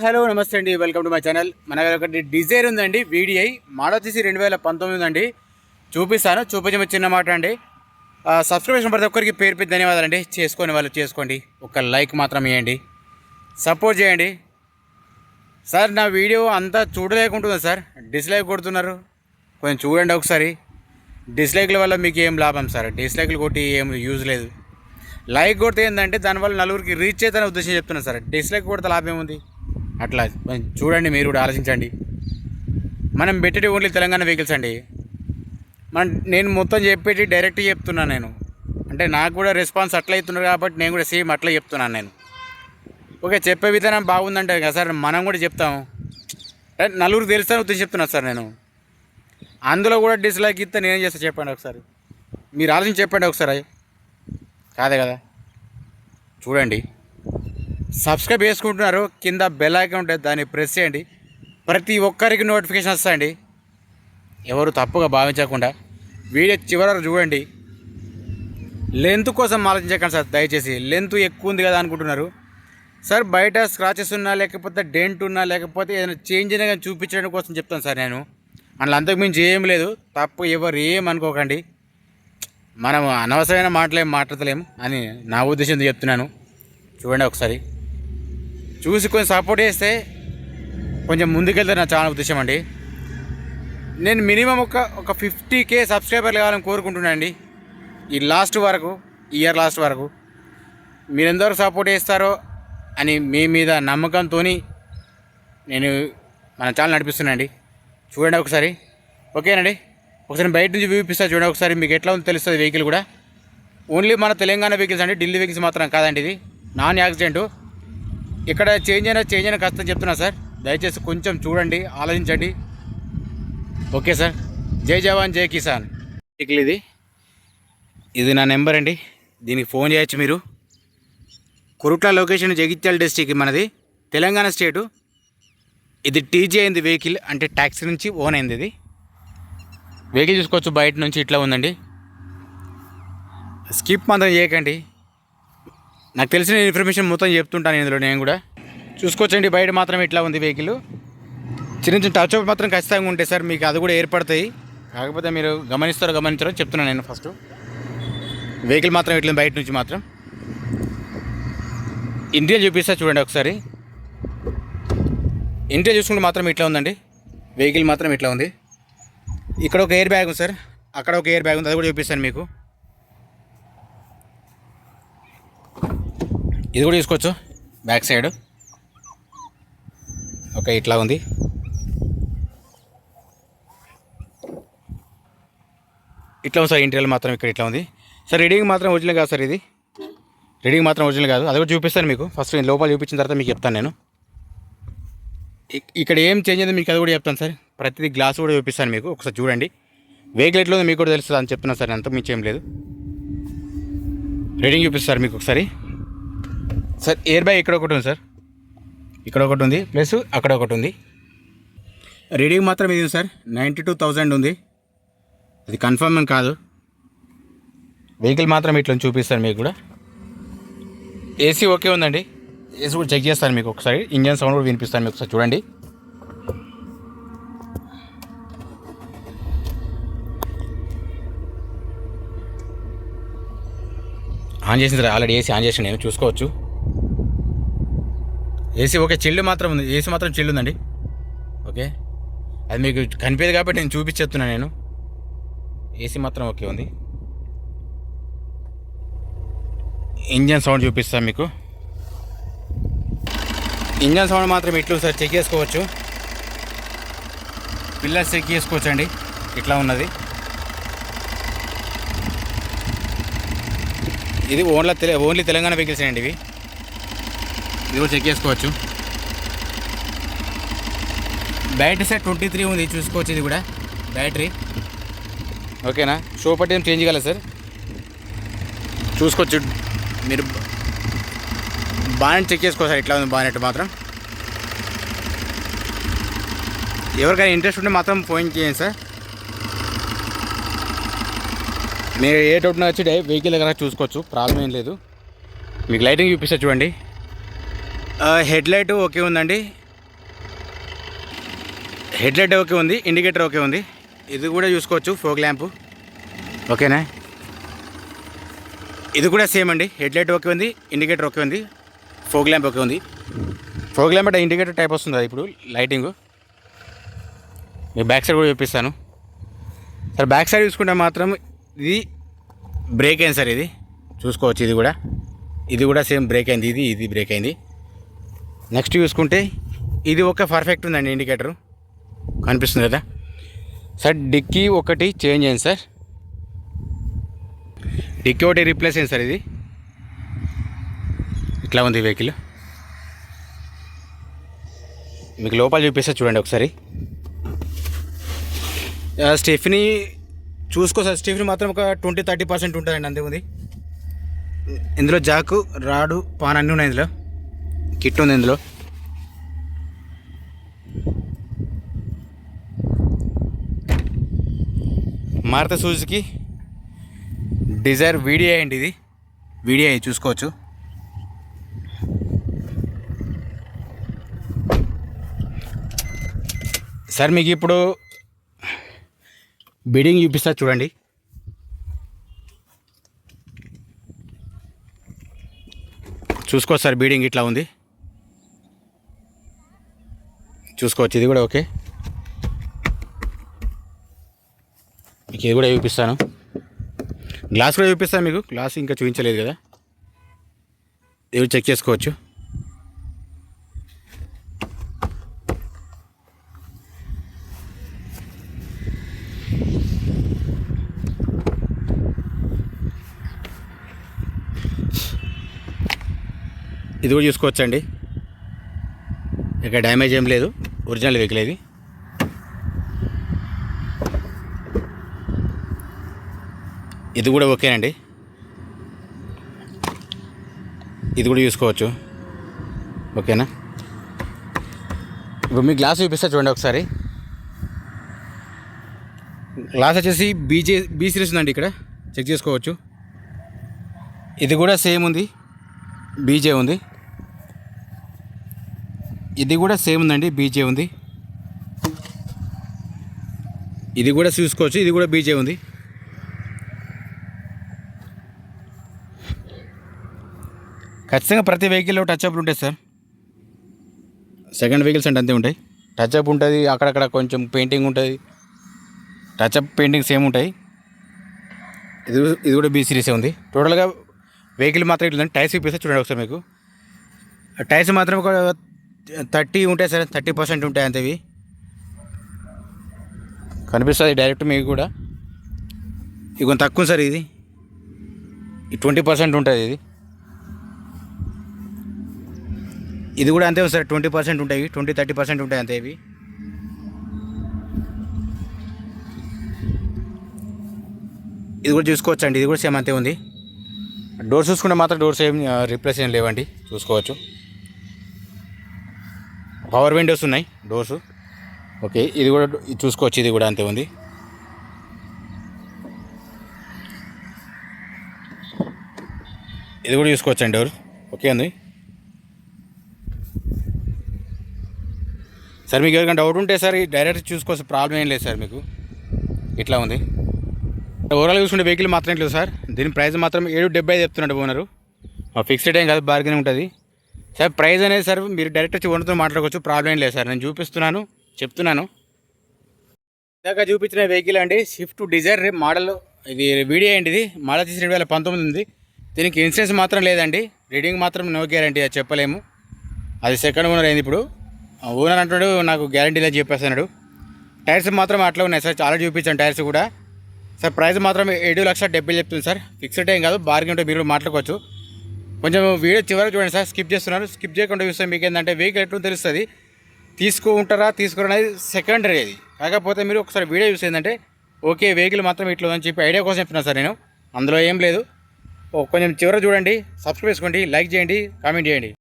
Hello నమస్తే అండి, welcome to my channel. మన దగ్గర ఒకటి డిజైర్ ఉందండి, VDI మోడల్ వచ్చేసి 2019 ఉందండి. చూపిస్తాను, చూపించే చిన్న మాట అండి. సబ్స్క్రిప్షన్ ప్రతి ఒక్కరికి పేరు పెద్ద ధన్యవాదాలు అండి. చేసుకొని వాళ్ళు చేసుకోండి, ఒక లైక్ మాత్రం ఇవ్వండి, సపోర్ట్ చేయండి సార్. నా వీడియో అంతా చూడలేకుంటుందా సార్? డిస్లైక్ కొడుతున్నారు, కొంచెం చూడండి ఒకసారి. డిస్లైక్ల వల్ల మీకు ఏం లాభం సార్? డిస్లైక్లు కొట్టి ఏం యూజ్ లేదు. లైక్ కొడితే ఏంటంటే దానివల్ల నలుగురికి రీచ్ అవుతానే ఉద్దేశం చెప్తున్నాను సార్. డిస్లైక్ కొడితే లాభం ఏముంది? అట్లా చూడండి, మీరు కూడా ఆలోచించండి. మనం పెట్టేది ఓన్లీ తెలంగాణ వెహికల్స్ అండి. నేను మొత్తం చెప్పేటి డైరెక్ట్ చెప్తున్నాను నేను. అంటే నాకు కూడా రెస్పాన్స్ అట్లా అవుతున్నారు కాబట్టి నేను కూడా సేమ్ అట్లా చెప్తున్నాను నేను. ఓకే, చెప్పే విధానం బాగుందంటే కదా సార్, మనం కూడా చెప్తాము. నలుగురికి తెలుస్తాను ఉద్దేశం చెప్తున్నాను సార్ నేను. అందులో కూడా డిస్లైక్ ఇస్తే నేనేం చేస్తాను చెప్పండి ఒకసారి. మీరు ఆలోచించి చెప్పండి ఒకసారి. కాదే కదా, చూడండి. సబ్స్క్రైబ్ చేసుకుంటున్నారు, కింద బెల్ ఐకాన్ ఉంటుంది, దాన్ని ప్రెస్ చేయండి. ప్రతి ఒక్కరికి నోటిఫికేషన్ వస్తాయండి. ఎవరు తప్పుగా భావించకుండా వీడియో చివరి వరకు చూడండి. లెంత్ కోసం ఆలోచించకండి సార్ దయచేసి. లెంత్ ఎక్కువ ఉంది కదా అనుకుంటున్నారు సార్. బయట స్క్రాచెస్ ఉన్నా, లేకపోతే డెంట్ ఉన్నా, లేకపోతే ఏదైనా చేంజ్ అయినా కానీ చూపించడం కోసం చెప్తాను సార్ నేను. అందులో అంతకుమించి ఏం లేదు. తప్పు ఎవరు ఏమనుకోకండి. మనం అనవసరమైన మాటలేం మాట్లాడతలేము అని నా ఉద్దేశంతో చెప్తున్నాను. చూడండి ఒకసారి, చూసి కొంచెం సపోర్ట్ చేస్తే కొంచెం ముందుకెళ్తే నా చాలా ఉద్దేశం అండి. నేను మినిమం ఒక 50K సబ్స్క్రైబర్లు కావాలని కోరుకుంటున్నాను అండి. ఈ ఇయర్ లాస్ట్ వరకు మీరు ఎంతవరకు సపోర్ట్ చేస్తారో అని మీ మీద నమ్మకంతో నేను మన ఛానల్ నడిపిస్తున్నానండి. చూడండి ఒకసారి. ఓకేనండి, ఒకసారి బయట నుంచి వ్యూ ఇప్పిస్తా చూడండి ఒకసారి. మీకు ఎట్లా ఉందో తెలుస్తుంది. వెహికల్ కూడా ఓన్లీ మన తెలంగాణ వెహికల్స్ అండి, ఢిల్లీ వెహికల్స్ మాత్రం కాదండి. ఇది నాన్ యాక్సిడెంట్. ఇక్కడ చేంజ్ అయినా కష్టం చెప్తున్నా సార్. దయచేసి కొంచెం చూడండి, ఆలోచించండి. Okay sir. జై జవాన్ జై కిసాన్. ఇది నా నెంబర్ అండి, దీనికి ఫోన్ చేయొచ్చు మీరు. కురుట్ల లొకేషన్ జగిత్యాల డిస్టిక్, మనది తెలంగాణ స్టేటు. ఇది టీజీ అయింది వెహికల్, అంటే ట్యాక్సీ నుంచి ఓన్ అయింది. ఇది వెహికల్ చూసుకోవచ్చు, బయట నుంచి ఇట్లా ఉందండి. స్కిప్ మాత్రం చేయకండి. నాకు తెలిసిన ఇన్ఫర్మేషన్ మొత్తం చెప్తుంటాను ఇందులో. నేను కూడా చూసుకోవచ్చండి, బయట మాత్రం ఇట్లా ఉంది వెహికల్. చిన్న చిన్న టచ్ అప్ మాత్రం ఖచ్చితంగా ఉంటాయి సార్, మీకు అది కూడా ఏర్పడతాయి. కాకపోతే మీరు గమనించారో చెప్తున్నాను నేను. ఫస్ట్ వెహికల్ మాత్రం ఇట్లా బయట నుంచి మాత్రం. ఇంటీరియర్ చూపిస్తా చూడండి ఒకసారి. ఇంటీరియర్ చూసుకుంటే మాత్రం ఇట్లా ఉందండి. వెహికల్ మాత్రం ఇట్లా ఉంది. ఇక్కడ ఒక ఎయిర్ బ్యాగ్ ఉంది సార్, అక్కడ ఒక ఎయిర్ బ్యాగ్ ఉంది, అది కూడా చూపిస్తాను మీకు. ఇది కూడా చూసుకోవచ్చు బ్యాక్ సైడ్. ఓకే, ఇట్లా ఉంది. ఇట్లా ఉంది సార్. ఇంటీరియర్ మాత్రం ఇక్కడ ఇట్లా ఉంది సార్. రీడింగ్ మాత్రం ఒరిజినల్ కాదు సార్, ఇది రీడింగ్ మాత్రం ఒరిజినల్ కాదు. అది కూడా చూపిస్తాను మీకు. ఫస్ట్ నేను లోపల చూపించిన తర్వాత మీకు చెప్తాను నేను. ఇక్కడ ఏం చేంజ్ అయిందో మీకు అది కూడా చెప్తాను సార్. ప్రతిదీ గ్లాస్ కూడా చూపిస్తాను మీకు. ఒకసారి చూడండి. వెహికల్ ఎట్లా ఉంది మీకు కూడా తెలుస్తుంది అని చెప్తున్నాను సార్. అంత మించి ఏం లేదు. రీడింగ్ చూపిస్తారు మీకు ఒకసారి సార్. ఎయిర్ బ్యాగ్ ఇక్కడ ఒకటి ఉంది సార్, ఇక్కడ ఒకటి ఉంది, ప్లస్ అక్కడ ఒకటి ఉంది. రీడింగ్ మాత్రం ఇది సార్ 92,000 ఉంది. అది కన్ఫర్మ్ అని కాదు. వెహికల్ మాత్రం ఇట్లా చూపిస్తాను మీకు కూడా. ఏసీ ఓకే ఉందండి. ఏసీ కూడా చెక్ చేస్తాను మీకు ఒకసారి. ఇంజన్ సౌండ్ కూడా వినిపిస్తాను మీకు ఒకసారి చూడండి. ఆన్ చేసిన సార్, ఆల్రెడీ ఏసీ ఆన్ చేసిన నేను, చూసుకోవచ్చు. ఏసీ ఓకే, చిల్లు మాత్రం ఉంది. ఏసీ మాత్రం చిల్లు ఉందండి. ఓకే, అది మీకు కనిపించదు కాబట్టి నేను చూపించేస్తున్నాను నేను. ఏసీ మాత్రం ఓకే ఉంది. ఇంజన్ సౌండ్ చూపిస్తాను మీకు. ఇంజన్ సౌండ్ మాత్రం ఇట్లు సార్, చెక్ చేసుకోవచ్చు. పిల్లర్స్ చెక్ చేసుకోవచ్చు అండి, ఇట్లా ఉన్నది. ఇది ఓన్లీ తెలంగాణ వెహికల్స్ అండి ఇవి. ఇది కూడా చెక్ చేసుకోవచ్చు. బ్యాటరీ సార్ 23 ఉంది, చూసుకోవచ్చు. ఇది కూడా బ్యాటరీ ఓకేనా. షో పట్టి ఏం చేంజ్ కాలేదు సార్, చూసుకోవచ్చు మీరు. బానెట్ చెక్ చేసుకోవచ్చు సార్, ఇట్లా ఉంది బానెట్ మాత్రం. ఎవరికైనా ఇంట్రెస్ట్ ఉంటే మాత్రం ఫోన్ చేయండి సార్. మీరు ఏ డౌట్ వచ్చి వెహికల్ దగ్గర చూసుకోవచ్చు, ప్రాబ్లం ఏం లేదు. మీకు లైటింగ్ చూపిస్తా చూడండి. హెడ్ లైట్ ఓకే ఉందండి, హెడ్లైట్ ఓకే ఉంది, ఇండికేటర్ ఓకే ఉంది. ఇది కూడా చూసుకోవచ్చు, ఫోగ్ ల్యాంపు ఓకేనా. ఇది కూడా సేమ్ అండి, హెడ్లైట్ ఓకే ఉంది, ఇండికేటర్ ఓకే ఉంది, ఫోగ్ ల్యాంప్ ఓకే ఉంది. ఫోగ్ ల్యాంప్ అంటే ఇండికేటర్ టైప్ వస్తుంది అది ఇప్పుడు లైటింగు. మీకు బ్యాక్ సైడ్ కూడా చూపిస్తాను సార్. బ్యాక్ సైడ్ చూసుకుంటే మాత్రం ఇది బ్రేక్ అయింది సార్, ఇది చూసుకోవచ్చు. ఇది కూడా సేమ్ బ్రేక్ అయింది, ఇది బ్రేక్ అయింది. నెక్స్ట్ చూసుకుంటే ఇది ఒక పర్ఫెక్ట్ ఉందండి, ఇండికేటరు కనిపిస్తుంది కదా సార్. డిక్కీ ఒకటి చేంజ్ అయింది సార్, డిక్కీ ఒకటి రీప్లేస్ అయింది సార్. ఇది ఇట్లా ఉంది వెహికల్. మీకు లోపల చూపిస్తా చూడండి ఒకసారి. స్టెఫ్నీ చూసుకో సార్, స్టెఫ్నీ మాత్రం ఒక 20-30% ఉంటుందండి, అంతే ఉంది. ఇందులో జాకు, రాడు, పాన్ అన్నీ ఉన్నాయి. ఇందులో కిట్ ఉంది. ఇందులో మారుతి సుజుకి డిజైర్ వీడిఐ అండి, ఇది వీడిఐ చూసుకోవచ్చు. సార్ మీకు ఇప్పుడు బిడింగ్ చూపిస్తా చూడండి. చూసుకోవచ్చు సార్, బీడింగ్ ఇట్లా ఉంది చూసుకోవచ్చు. ఇది కూడా ఓకే. మీకు ఇది కూడా చూపిస్తాను, గ్లాస్ కూడా చూపిస్తాను మీకు. గ్లాస్ ఇంకా చూపించలేదు కదా, ఇది చెక్ చేసుకోవచ్చు. ఇది కూడా చూసుకోవచ్చండి, ఇక్కడ డ్యామేజ్ ఏం లేదు, ఒరిజినల్ వెహికల్ ఇది. ఇది కూడా ఓకేనండి, ఇది కూడా చూసుకోవచ్చు ఓకేనా. ఇప్పుడు మీ గ్లాస్ చూపిస్తా చూడండి ఒకసారి. గ్లాస్ వచ్చేసి బీ సిరీస్ ఉందండి, ఇక్కడ చెక్ చేసుకోవచ్చు. ఇది కూడా సేమ్ ఉంది, బీజే ఉంది. ఇది కూడా సేమ్ ఉందండి, బీజే ఉంది. ఇది కూడా చూసుకోవచ్చు, ఇది కూడా బీజే ఉంది. ఖచ్చితంగా ప్రతి వెహికల్లో టచ్అప్లు ఉంటాయి సార్. సెకండ్ వెహికల్స్ అంటే అంతే ఉంటాయి, టచ్అప్ ఉంటుంది. అక్కడక్కడ కొంచెం పెయింటింగ్ ఉంటుంది, టచ్అప్ పెయింటింగ్ సేమ్ ఉంటాయి. ఇది కూడా బీ సిరీసే ఉంది. టోటల్గా వెహికల్ మాత్రం ఇట్లా టైర్స్ చూపిస్తే చూడండి ఒకసారి. మీకు టైర్స్ మాత్రం ఒక 30 ఉంటాయి సార్, 30% ఉంటాయి అంతే. ఇవి కనిపిస్తుంది డైరెక్ట్ మీకు కూడా. ఇది కొంచెం తక్కువ సార్, ఇది 20% ఉంటుంది. ఇది కూడా అంతే సార్, 20% ఉంటాయి, 20-30% ఉంటాయి అంతే. ఇవి ఇది కూడా చూసుకోవచ్చండి, ఇది కూడా సేమ్ అంతే ఉంది. డోర్స్ చూసుకుంటే మాత్రం డోర్స్ ఏం రిప్లేస్ ఏం లేవండి, చూసుకోవచ్చు. పవర్ విండోస్ ఉన్నాయి డోర్స్ ఓకే. ఇది కూడా చూసుకోవచ్చు, ఇది కూడా అంతే ఉంది. ఇది కూడా చూసుకోవచ్చండి, డోర్ ఓకే ఉంది సార్. మీకు ఎవరికైనా డౌట్ ఉంటే సార్ డైరెక్ట్ చూసుకోవచ్చు, ప్రాబ్లం ఏం లేదు సార్. మీకు ఇట్లా ఉంది. ఓవరాల్ చూసుకుంటే వెహికల్ మాత్రం ఇట్లేదు సార్. దీని ప్రైస్ మాత్రం 775 చెప్తున్నాడు ఓనరు. ఫిక్స్డ్ ఏం కాదు, బార్గెనింగ్ ఉంటుంది సార్. ప్రైస్ అనేది సార్ మీరు డైరెక్ట్ వచ్చి ఓనర్తో మాట్లాడుకోవచ్చు, ప్రాబ్లం ఏం లేదు సార్. నేను చూపిస్తున్నాను, చెప్తున్నాను. ఇందాక చూపించిన వెహికల్ అండి, స్విఫ్ట్ డిజైర్ మోడల్. ఇది వీడియో అండి, ఇది మోడల్ తీసి 2019 ఉంది. దీనికి ఇన్సూరెన్స్ మాత్రం లేదండి, రీడింగ్ మాత్రం నో గ్యారంటీ, అది చెప్పలేము. అది సెకండ్ ఓనర్ అయింది. ఇప్పుడు ఓనర్ అంటున్నాడు నాకు గ్యారంటీ లేదు చెప్పేస్తున్నాడు. టైర్స్ మాత్రం అట్లా ఉన్నాయి సార్, చాలా చూపించాను టైర్స్ కూడా సార్. ప్రైస్ మాత్రం 7,70,000 చెప్తుంది సార్. ఫిక్స్డ్ ఏం కాదు, బార్గెన్ ఉంటే మీరు మాట్లాడుకోవచ్చు. కొంచెం వీడియో చివరికి చూడండి సార్, స్కిప్ చేస్తున్నారు. స్కిప్ చేయకుండా చూస్తే మీకు ఏంటంటే వెహికల్ ఎట్లా తెలుస్తుంది, తీసుకుంటారా తీసుకోరా అనేది సెకండరీ. అది కాకపోతే మీరు ఒకసారి వీడియో చూసి ఏంటంటే ఓకే వెహికల్ మాత్రం ఇట్లా అని చెప్పి ఐడియా కోసం చెప్తున్నాను సార్. నేను అందులో ఏం లేదు, కొంచెం చివరి చూడండి, సబ్స్క్రైబ్ చేసుకోండి, లైక్ చేయండి, కామెంట్ చేయండి.